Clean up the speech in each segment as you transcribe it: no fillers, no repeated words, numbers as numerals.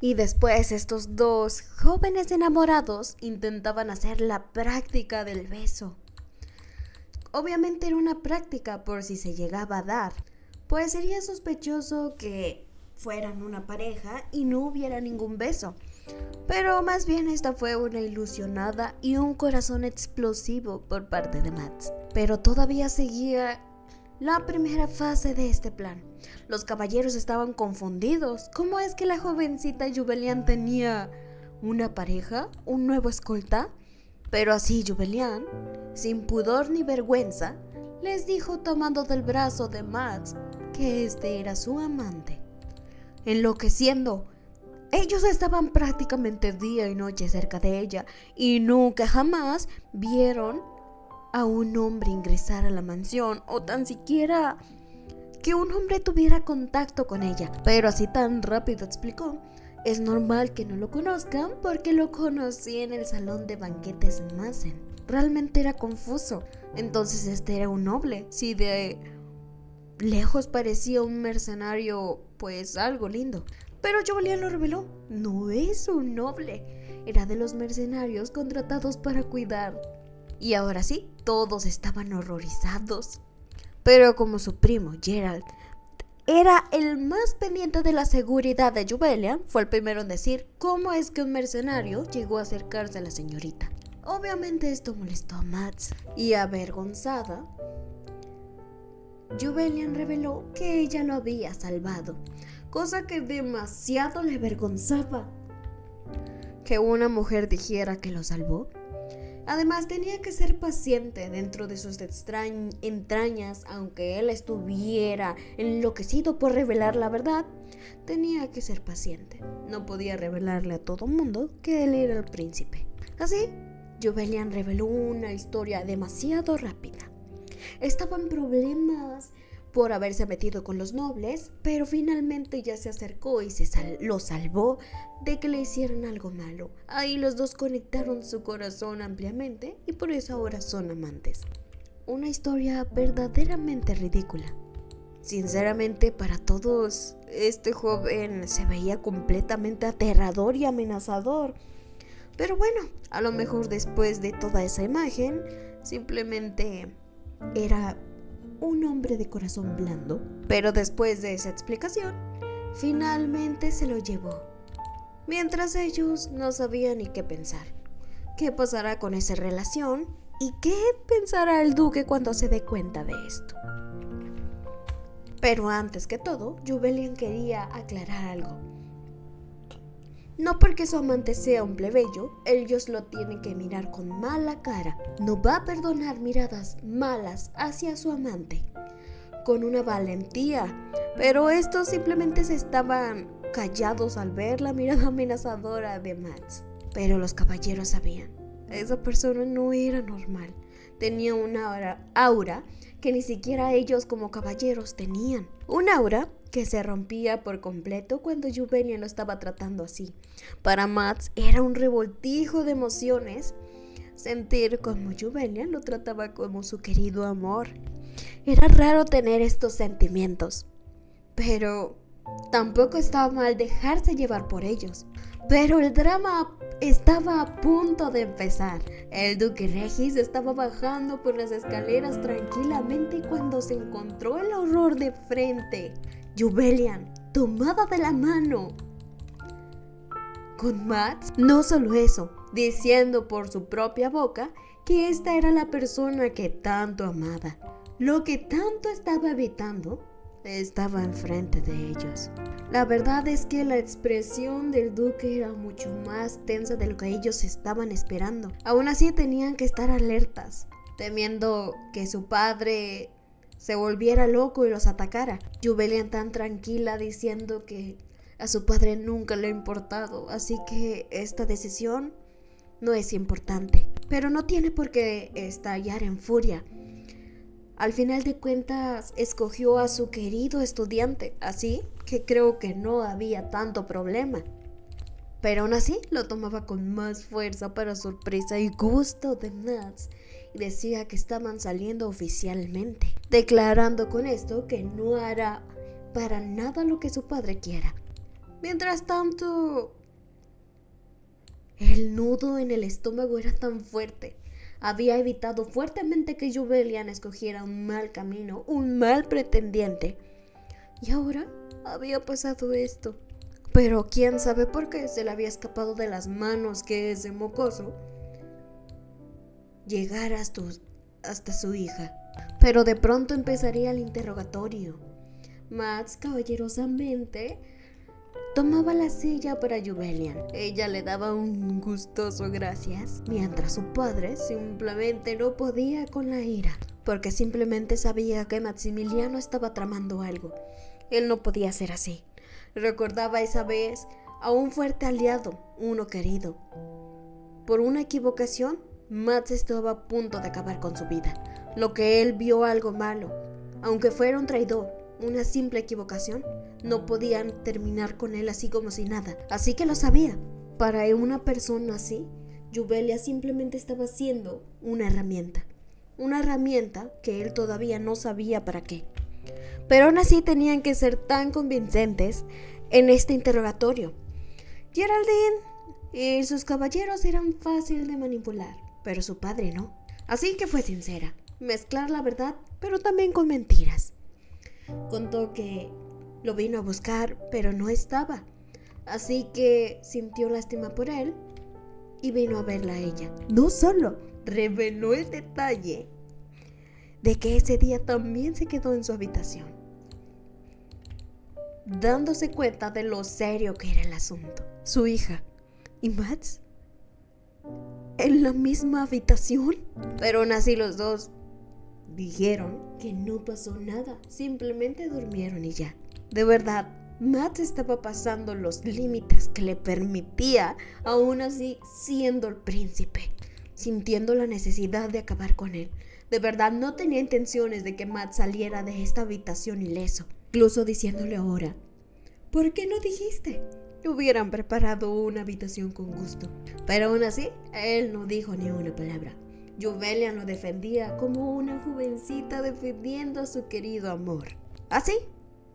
Y después estos dos jóvenes enamorados intentaban hacer la práctica del beso. Obviamente era una práctica por si se llegaba a dar, pues sería sospechoso que fueran una pareja y no hubiera ningún beso. Pero más bien esta fue una ilusionada y un corazón explosivo por parte de Max. Pero todavía seguía la primera fase de este plan. Los caballeros estaban confundidos. ¿Cómo es que la jovencita Jubelian tenía una pareja, un nuevo escolta? Pero así Jubelian, sin pudor ni vergüenza, les dijo tomando del brazo de Max que este era su amante. Enloqueciendo, ellos estaban prácticamente día y noche cerca de ella y nunca jamás vieron a un hombre ingresar a la mansión o tan siquiera que un hombre tuviera contacto con ella. Pero así tan rápido explicó: es normal que no lo conozcan porque lo conocí en el salón de banquetes Massen. Realmente era confuso. Entonces este era un noble. Si de lejos parecía un mercenario, pues algo lindo. Pero Jubelian lo reveló: no es un noble, era de los mercenarios contratados para cuidar. Y ahora sí, todos estaban horrorizados. Pero como su primo Gerald era el más pendiente de la seguridad de Jubelian, fue el primero en decir cómo es que un mercenario llegó a acercarse a la señorita. Obviamente esto molestó a Max y avergonzada, Jubelian reveló que ella lo había salvado, cosa que demasiado le avergonzaba que una mujer dijera que lo salvó. Además tenía que ser paciente dentro de sus entrañas, aunque él estuviera enloquecido por revelar la verdad. Tenía que ser paciente, no podía revelarle a todo mundo que él era el príncipe. Así, Jubelian reveló una historia demasiado rápida. Estaba en problemas por haberse metido con los nobles, pero finalmente ya se acercó y lo salvó de que le hicieran algo malo. Ahí los dos conectaron su corazón ampliamente y por eso ahora son amantes. Una historia verdaderamente ridícula. Sinceramente, para todos, este joven se veía completamente aterrador y amenazador. Pero bueno, a lo mejor después de toda esa imagen, simplemente era un hombre de corazón blando. Pero después de esa explicación, finalmente se lo llevó. Mientras ellos no sabían ni qué pensar. ¿Qué pasará con esa relación? ¿Y qué pensará el duque cuando se dé cuenta de esto? Pero antes que todo, Jubelian quería aclarar algo. No porque su amante sea un plebeyo, ellos lo tienen que mirar con mala cara. No va a perdonar miradas malas hacia su amante. Con una valentía. Pero estos simplemente se estaban callados al ver la mirada amenazadora de Max. Pero los caballeros sabían. Esa persona no era normal. Tenía una aura que ni siquiera ellos como caballeros tenían. Un aura que se rompía por completo cuando Jubelian lo estaba tratando así. Para Max era un revoltijo de emociones sentir como Jubelian lo trataba como su querido amor. Era raro tener estos sentimientos, pero tampoco estaba mal dejarse llevar por ellos. Pero el drama estaba a punto de empezar. El duque Regis estaba bajando por las escaleras tranquilamente cuando se encontró el horror de frente. Jubelian, tomada de la mano con Max. No solo eso, diciendo por su propia boca que esta era la persona que tanto amaba. Lo que tanto estaba evitando estaba enfrente de ellos. La verdad es que la expresión del duque era mucho más tensa de lo que ellos estaban esperando. Aún así tenían que estar alertas, temiendo que su padre se volviera loco y los atacara. Jubelian tan tranquila diciendo que a su padre nunca le ha importado, así que esta decisión no es importante. Pero no tiene por qué estallar en furia. Al final de cuentas, escogió a su querido estudiante, así que creo que no había tanto problema. Pero aún así, lo tomaba con más fuerza para sorpresa y gusto de Max, y decía que estaban saliendo oficialmente, declarando con esto que no hará para nada lo que su padre quiera. Mientras tanto, el nudo en el estómago era tan fuerte. Había evitado fuertemente que Jubelian escogiera un mal camino, un mal pretendiente. Y ahora había pasado esto. Pero quién sabe por qué se le había escapado de las manos que ese mocoso llegara hasta su hija. Pero de pronto empezaría el interrogatorio. Mads caballerosamente tomaba la silla para Jubelian. Ella le daba un gustoso gracias, mientras su padre simplemente no podía con la ira, porque simplemente sabía que Maximiliano estaba tramando algo. Él no podía ser así. Recordaba esa vez a un fuerte aliado, uno querido. Por una equivocación, Mads estaba a punto de acabar con su vida. Lo que él vio algo malo, aunque fuera un traidor, una simple equivocación, no podían terminar con él así como si nada. Así que lo sabía. Para una persona así, Jubelia simplemente estaba siendo una herramienta. Una herramienta que él todavía no sabía para qué. Pero aún así tenían que ser tan convincentes en este interrogatorio. Geraldine y sus caballeros eran fácil de manipular, pero su padre no. Así que fue sincera, mezclar la verdad, pero también con mentiras. Contó que lo vino a buscar, pero no estaba. Así que sintió lástima por él y vino a verla a ella. No solo reveló el detalle de que ese día también se quedó en su habitación, dándose cuenta de lo serio que era el asunto. Su hija y Mads en la misma habitación. Pero aún así los dos dijeron que no pasó nada, simplemente durmieron y ya. De verdad, Mads estaba pasando los límites que le permitía, aún así siendo el príncipe, sintiendo la necesidad de acabar con él. De verdad no tenía intenciones de que Mads saliera de esta habitación ileso, incluso diciéndole ahora: ¿por qué no dijiste? Hubieran preparado una habitación con gusto. Pero aún así, él no dijo ni una palabra. Jubelian lo defendía como una jovencita defendiendo a su querido amor. Así,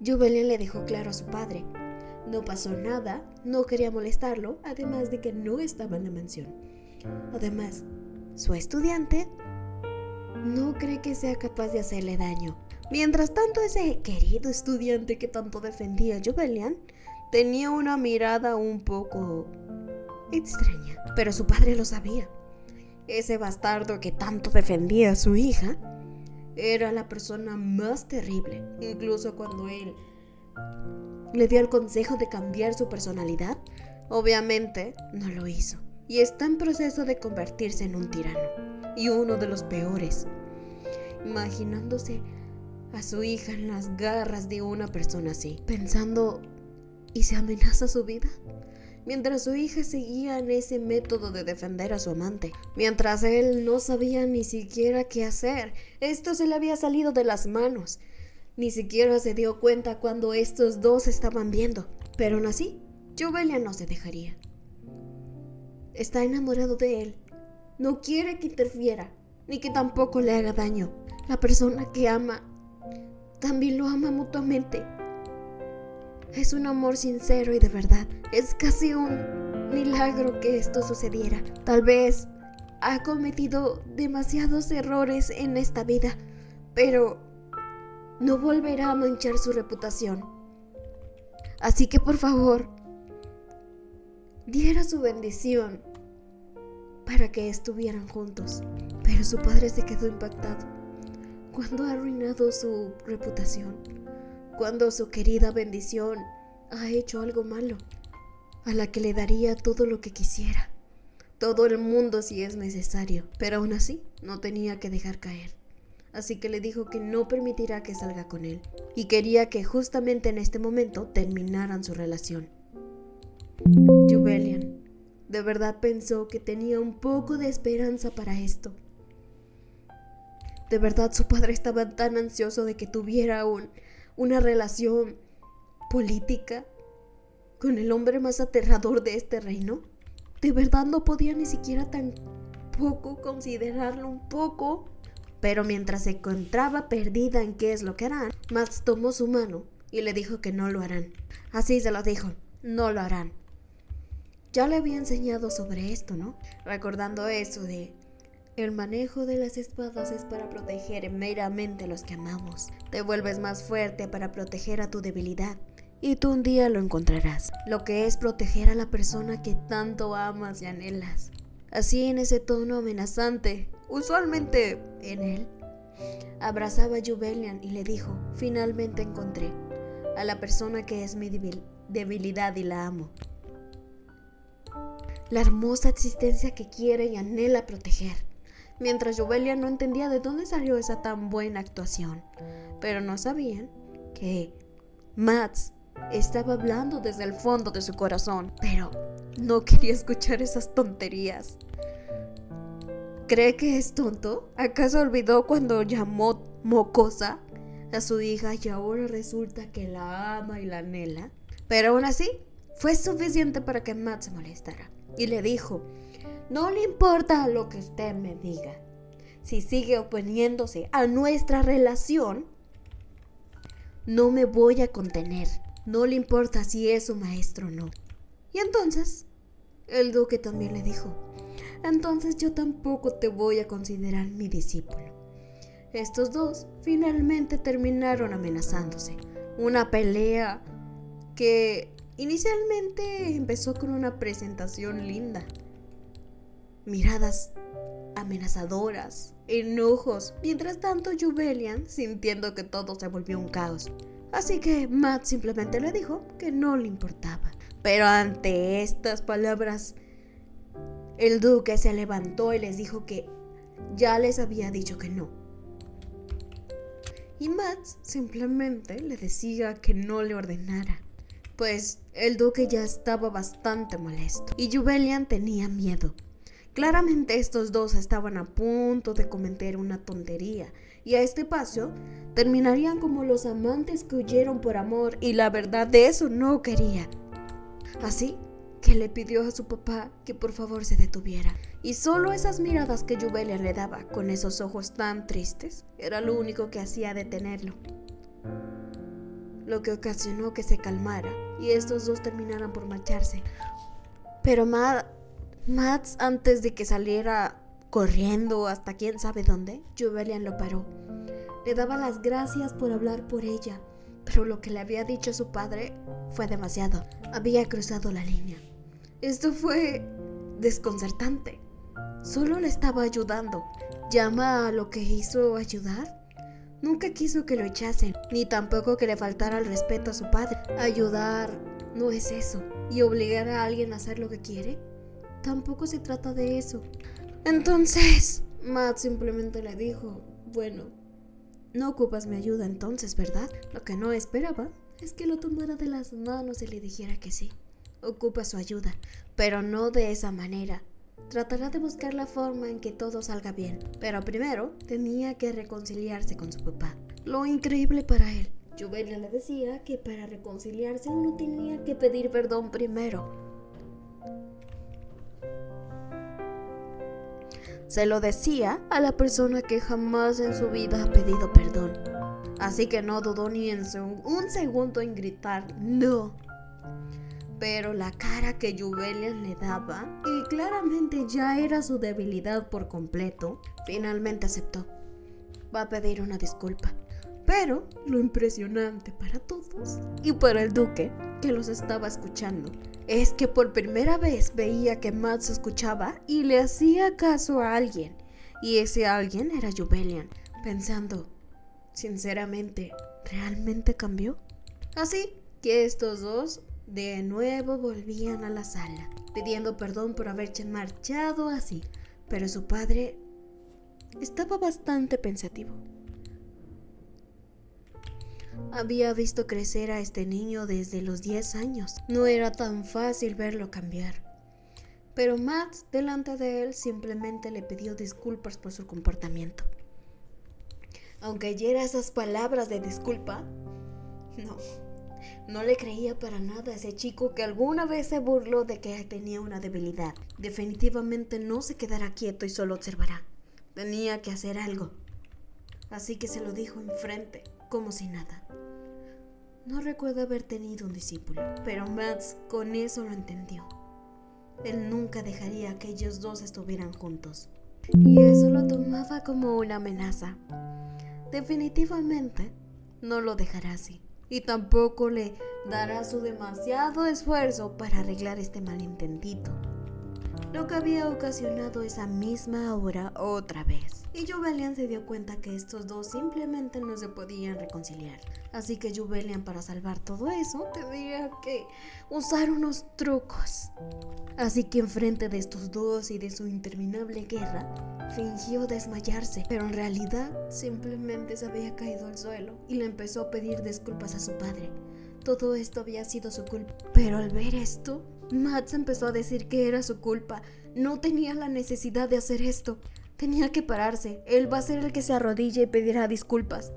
Jubelian le dejó claro a su padre: no pasó nada, no quería molestarlo, además de que no estaba en la mansión. Además, su estudiante no cree que sea capaz de hacerle daño. Mientras tanto, ese querido estudiante que tanto defendía a Jubelian tenía una mirada un poco extraña, pero su padre lo sabía. Ese bastardo que tanto defendía a su hija era la persona más terrible. Incluso cuando él le dio el consejo de cambiar su personalidad, obviamente no lo hizo. Y está en proceso de convertirse en un tirano, y uno de los peores. Imaginándose a su hija en las garras de una persona así, pensando: ¿y se amenaza su vida? Mientras su hija seguía en ese método de defender a su amante, mientras él no sabía ni siquiera qué hacer. Esto se le había salido de las manos. Ni siquiera se dio cuenta cuando estos dos estaban viendo. Pero aún así, Jubelian no se dejaría. Está enamorado de él. No quiere que interfiera, ni que tampoco le haga daño. La persona que ama también lo ama mutuamente. Es un amor sincero y de verdad. Es casi un milagro que esto sucediera. Tal vez ha cometido demasiados errores en esta vida, pero no volverá a manchar su reputación. Así que por favor, diera su bendición para que estuvieran juntos. Pero su padre se quedó impactado. ¿Cuándo ha arruinado su reputación? Cuando su querida bendición ha hecho algo malo, a la que le daría todo lo que quisiera, todo el mundo si es necesario, pero aún así no tenía que dejar caer. Así que le dijo que no permitirá que salga con él, y quería que justamente en este momento terminaran su relación. Jubelian de verdad pensó que tenía un poco de esperanza para esto. De verdad su padre estaba tan ansioso de que tuviera una relación política con el hombre más aterrador de este reino. De verdad no podía ni siquiera tampoco considerarlo un poco. Pero mientras se encontraba perdida en qué es lo que harán, Mads tomó su mano y le dijo que no lo harán. Así se lo dijo: no lo harán. Ya le había enseñado sobre esto, ¿no? Recordando eso de el manejo de las espadas es para proteger meramente a los que amamos. Te vuelves más fuerte para proteger a tu debilidad. Y tú un día lo encontrarás. Lo que es proteger a la persona que tanto amas y anhelas. Así en ese tono amenazante, usualmente en él, abrazaba a Jubelian y le dijo, finalmente encontré a la persona que es mi debilidad y la amo. La hermosa existencia que quiere y anhela proteger. Mientras Jubelian no entendía de dónde salió esa tan buena actuación. Pero no sabían que Mads estaba hablando desde el fondo de su corazón. Pero no quería escuchar esas tonterías. ¿Cree que es tonto? ¿Acaso olvidó cuando llamó mocosa a su hija y ahora resulta que la ama y la anhela? Pero aún así, fue suficiente para que Mads se molestara. Y le dijo, no le importa lo que usted me diga. Si sigue oponiéndose a nuestra relación, no me voy a contener. No le importa si es su maestro o no. Y entonces, el duque también le dijo, entonces yo tampoco te voy a considerar mi discípulo. Estos dos finalmente terminaron amenazándose. Una pelea que inicialmente empezó con una presentación linda. Miradas amenazadoras, enojos. Mientras tanto, Jubelian sintiendo que todo se volvió un caos. Así que Mads simplemente le dijo que no le importaba. Pero ante estas palabras, el duque se levantó y les dijo que ya les había dicho que no. Y Mads simplemente le decía que no le ordenara, pues el duque ya estaba bastante molesto y Jubelian tenía miedo. Claramente estos dos estaban a punto de cometer una tontería y a este paso terminarían como los amantes que huyeron por amor y la verdad de eso no quería. Así que le pidió a su papá que por favor se detuviera. Y solo esas miradas que Jubelian le daba con esos ojos tan tristes era lo único que hacía detenerlo. Lo que ocasionó que se calmara y estos dos terminaran por marcharse. Pero Mads, antes de que saliera corriendo hasta quién sabe dónde, Jubelian lo paró. Le daba las gracias por hablar por ella, pero lo que le había dicho su padre fue demasiado. Había cruzado la línea. Esto fue desconcertante. Solo le estaba ayudando. ¿Llama a lo que hizo ayudar? Nunca quiso que lo echasen, ni tampoco que le faltara el respeto a su padre. Ayudar no es eso. ¿Y obligar a alguien a hacer lo que quiere? Tampoco se trata de eso. Entonces, Matt simplemente le dijo, bueno, no ocupas mi ayuda entonces, ¿verdad? Lo que no esperaba es que lo tomara de las manos y le dijera que sí. Ocupa su ayuda, pero no de esa manera. Tratará de buscar la forma en que todo salga bien, pero primero tenía que reconciliarse con su papá. Lo increíble para él, Jubelian le decía que para reconciliarse uno tenía que pedir perdón primero. Se lo decía a la persona que jamás en su vida ha pedido perdón. Así que no dudó ni en un segundo en gritar ¡no! Pero la cara que Jubelian le daba, y claramente ya era su debilidad por completo, finalmente aceptó. Va a pedir una disculpa. Pero lo impresionante para todos y para el duque, que los estaba escuchando, es que por primera vez veía que Mads escuchaba y le hacía caso a alguien. Y ese alguien era Jubelian, pensando, sinceramente, ¿realmente cambió? Así que estos dos de nuevo volvían a la sala, pidiendo perdón por haberse marchado así. Pero su padre estaba bastante pensativo. Había visto crecer a este niño desde los 10 años. No era tan fácil verlo cambiar. Pero Mads, delante de él, simplemente le pidió disculpas por su comportamiento. Aunque oyera esas palabras de disculpa, no le creía para nada a ese chico que alguna vez se burló de que tenía una debilidad. Definitivamente no se quedará quieto y solo observará. Tenía que hacer algo. Así que se lo dijo enfrente, como si nada. No recuerdo haber tenido un discípulo, pero Mads con eso lo entendió. Él nunca dejaría que ellos dos estuvieran juntos. Y eso lo tomaba como una amenaza. Definitivamente no lo dejará así. Y tampoco le dará su demasiado esfuerzo para arreglar este malentendido, lo que había ocasionado esa misma hora otra vez. Y Jubelian se dio cuenta que estos dos simplemente no se podían reconciliar. Así que Jubelian, para salvar todo eso, tendría que usar unos trucos. Así que enfrente de estos dos y de su interminable guerra, fingió desmayarse, pero en realidad simplemente se había caído al suelo y le empezó a pedir disculpas a su padre. Todo esto había sido su culpa, pero al ver esto, Mads empezó a decir que era su culpa. No tenía la necesidad de hacer esto. Tenía que pararse. Él va a ser el que se arrodille y pedirá disculpas.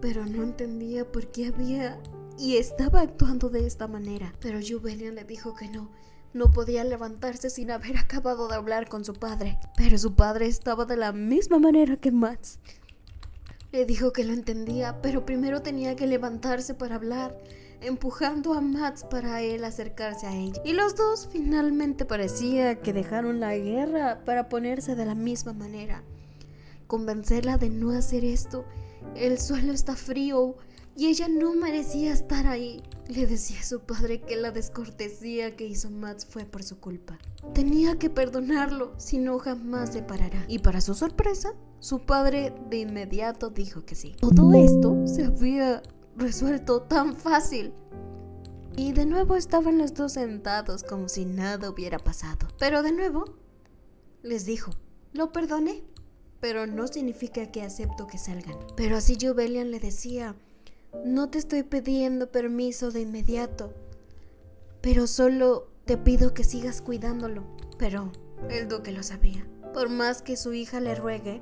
Pero no entendía por qué había y estaba actuando de esta manera. Pero Jubelian le dijo que no podía levantarse sin haber acabado de hablar con su padre. Pero su padre estaba de la misma manera que Mads. Le dijo que lo entendía, pero primero tenía que levantarse para hablar, empujando a Mads para él acercarse a ella. Y los dos finalmente parecía que dejaron la guerra para ponerse de la misma manera. Convencerla de no hacer esto. El suelo está frío y ella no merecía estar ahí. Le decía a su padre que la descortesía que hizo Mads fue por su culpa. Tenía que perdonarlo, si no jamás se parará. Y para su sorpresa, su padre de inmediato dijo que sí. Todo esto se había resuelto tan fácil. Y de nuevo estaban los dos sentados como si nada hubiera pasado. Pero de nuevo les dijo: lo perdoné, pero no significa que acepto que salgan. Pero así Jubelian le decía: no te estoy pidiendo permiso de inmediato, pero solo te pido que sigas cuidándolo. Pero el duque lo sabía. Por más que su hija le ruegue,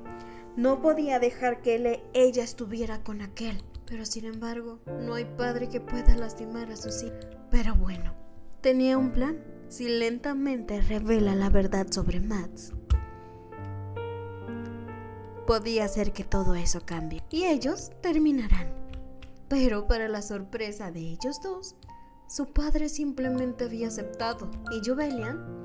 no podía dejar que ella estuviera con aquel. Pero sin embargo, no hay padre que pueda lastimar a sus hijos. Pero bueno, tenía un plan. Si lentamente revela la verdad sobre Mads, podía hacer que todo eso cambie y ellos terminarán. Pero para la sorpresa de ellos dos, su padre simplemente había aceptado y Jubelian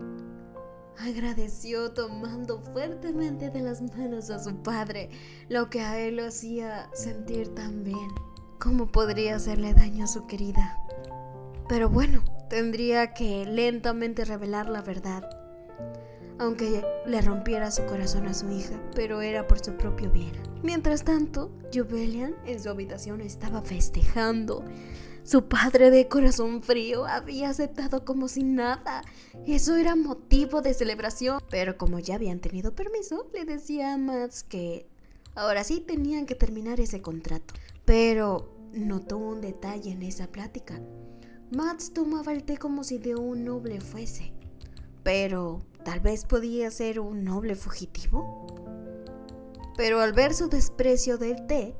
agradeció tomando fuertemente de las manos a su padre, lo que a él lo hacía sentir tan bien. ¿Cómo podría hacerle daño a su querida? Pero bueno, tendría que lentamente revelar la verdad, aunque le rompiera su corazón a su hija, pero era por su propio bien. Mientras tanto, Jubelian en su habitación estaba festejando. Su padre de corazón frío había aceptado como si nada. Eso era motivo de celebración. Pero como ya habían tenido permiso, le decía a Mads que ahora sí tenían que terminar ese contrato. Pero notó un detalle en esa plática. Mads tomaba el té como si de un noble fuese. Pero tal vez podía ser un noble fugitivo. Pero al ver su desprecio del té,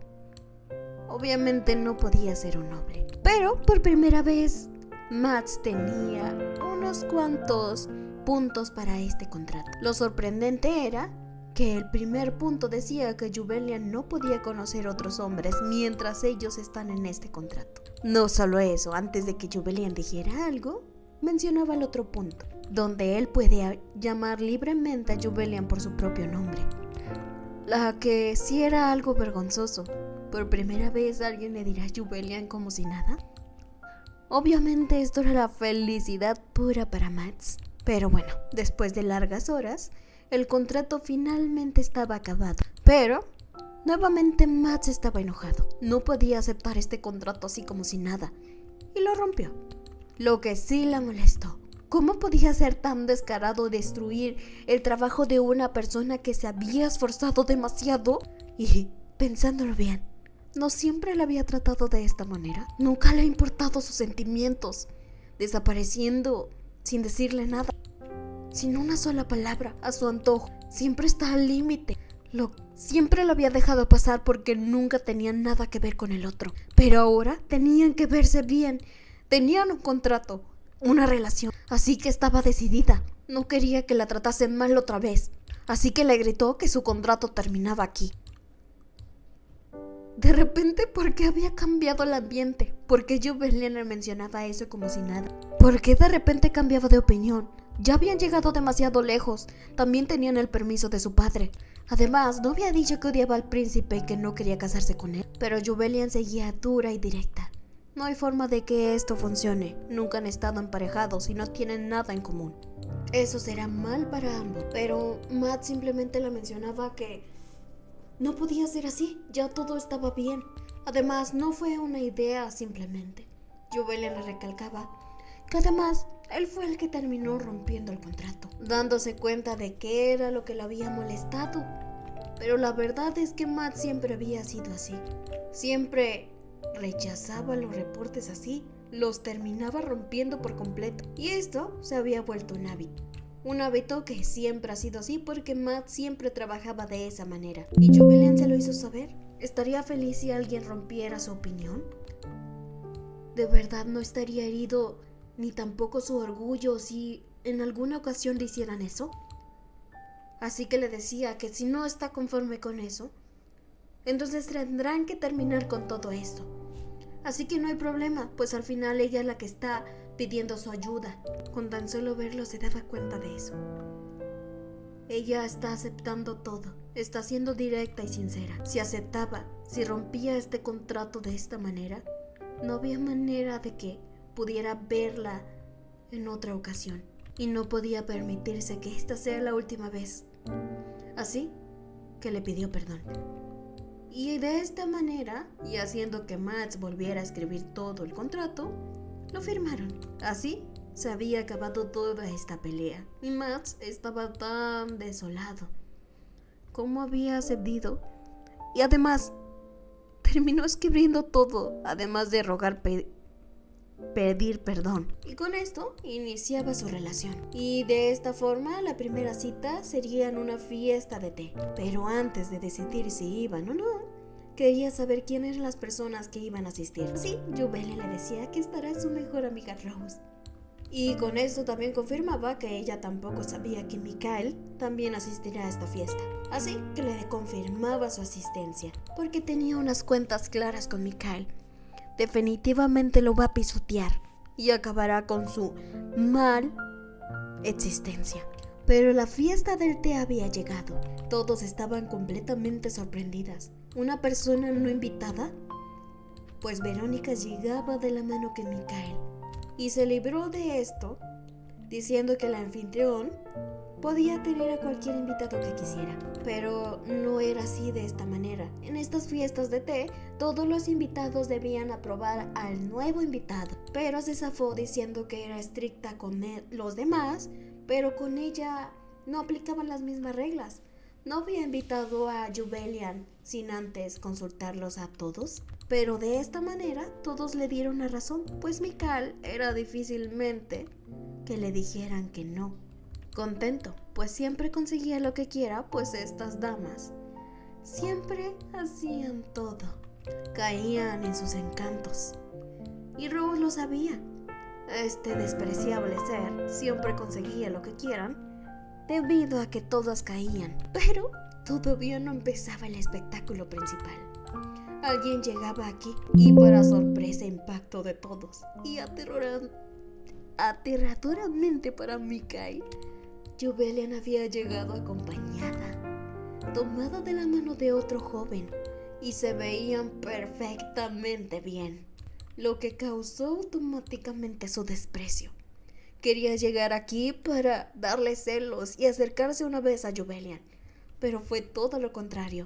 obviamente no podía ser un noble. Pero por primera vez, Mads tenía unos cuantos puntos para este contrato. Lo sorprendente era que el primer punto decía que Jubelian no podía conocer otros hombres mientras ellos están en este contrato. No solo eso, antes de que Jubelian dijera algo, mencionaba el otro punto, donde él puede llamar libremente a Jubelian por su propio nombre. La que sí era algo vergonzoso. ¿Por primera vez alguien le dirá a Jubelian como si nada? Obviamente esto era la felicidad pura para Mads. Pero bueno, después de largas horas, el contrato finalmente estaba acabado. Pero nuevamente Mads estaba enojado. No podía aceptar este contrato así como si nada. Y lo rompió. Lo que sí la molestó. ¿Cómo podía ser tan descarado destruir el trabajo de una persona que se había esforzado demasiado? Y pensándolo bien, no siempre la había tratado de esta manera. Nunca le ha importado sus sentimientos, desapareciendo sin decirle nada, sin una sola palabra, a su antojo. Siempre está al límite. Siempre lo había dejado pasar porque nunca tenían nada que ver con el otro. Pero ahora tenían que verse bien. Tenían un contrato, una relación. Así que estaba decidida. No quería que la tratasen mal otra vez. Así que le gritó que su contrato terminaba aquí. De repente, ¿por qué había cambiado el ambiente? ¿Por qué Julian le mencionaba eso como si nada? ¿Por qué de repente cambiaba de opinión? Ya habían llegado demasiado lejos. También tenían el permiso de su padre. Además, no había dicho que odiaba al príncipe y que no quería casarse con él. Pero Julian seguía dura y directa. No hay forma de que esto funcione. Nunca han estado emparejados y no tienen nada en común. Eso será mal para ambos. Pero Matt simplemente le mencionaba que no podía ser así. Ya todo estaba bien. Además, no fue una idea simplemente. Julian le recalcaba que además él fue el que terminó rompiendo el contrato, dándose cuenta de qué era lo que le había molestado. Pero la verdad es que Matt siempre había sido así. Siempre rechazaba los reportes así, los terminaba rompiendo por completo. Y esto se había vuelto un hábito. Un hábito que siempre ha sido así porque Matt siempre trabajaba de esa manera. Y Julian se lo hizo saber. ¿Estaría feliz si alguien rompiera su opinión? ¿De verdad no estaría herido ni tampoco su orgullo si en alguna ocasión le hicieran eso? Así que le decía que si no está conforme con eso, entonces tendrán que terminar con todo esto. Así que no hay problema, pues al final ella es la que está pidiendo su ayuda. Con tan solo verlo se daba cuenta de eso. Ella está aceptando todo, está siendo directa y sincera. Si aceptaba, si rompía este contrato de esta manera, no había manera de que pudiera verla en otra ocasión. Y no podía permitirse que esta sea la última vez. Así que le pidió perdón. Y de esta manera, y haciendo que Matt volviera a escribir todo el contrato, lo firmaron. Así se había acabado toda esta pelea. Y Matt estaba tan desolado. ¿Cómo había cedido? Y además, terminó escribiendo todo, además de rogar pedir perdón. Y con esto iniciaba su relación. Y de esta forma la primera cita sería en una fiesta de té. Pero antes de decidir si iban o no, quería saber quién eran las personas que iban a asistir. Sí, Julian le decía que estará su mejor amiga Rose. Y con esto también confirmaba que ella tampoco sabía que Mikael también asistirá a esta fiesta. Así que le confirmaba su asistencia, porque tenía unas cuentas claras con Mikael. Definitivamente lo va a pisotear y acabará con su mal existencia. Pero la fiesta del té había llegado. Todos estaban completamente sorprendidas. ¿Una persona no invitada? Pues Verónica llegaba de la mano con Mikael y se libró de esto diciendo que el anfitrión podía tener a cualquier invitado que quisiera. Pero no era así de esta manera. En estas fiestas de té, todos los invitados debían aprobar al nuevo invitado. Pero se zafó diciendo que era estricta con los demás, pero con ella no aplicaban las mismas reglas. No había invitado a Julian sin antes consultarlos a todos. Pero de esta manera todos le dieron la razón, pues Mikael era difícilmente que le dijeran que no. Contento, pues siempre conseguía lo que quiera, pues estas damas siempre hacían todo, caían en sus encantos. Y Rose lo sabía. Este despreciable ser siempre conseguía lo que quieran, debido a que todas caían. Pero todavía no empezaba el espectáculo principal. Alguien llegaba aquí y para sorpresa e impacto de todos y aterradoramente para Mikael, Julian había llegado acompañada, tomada de la mano de otro joven, y se veían perfectamente bien, lo que causó automáticamente su desprecio. Quería llegar aquí para darle celos y acercarse una vez a Julian, pero fue todo lo contrario.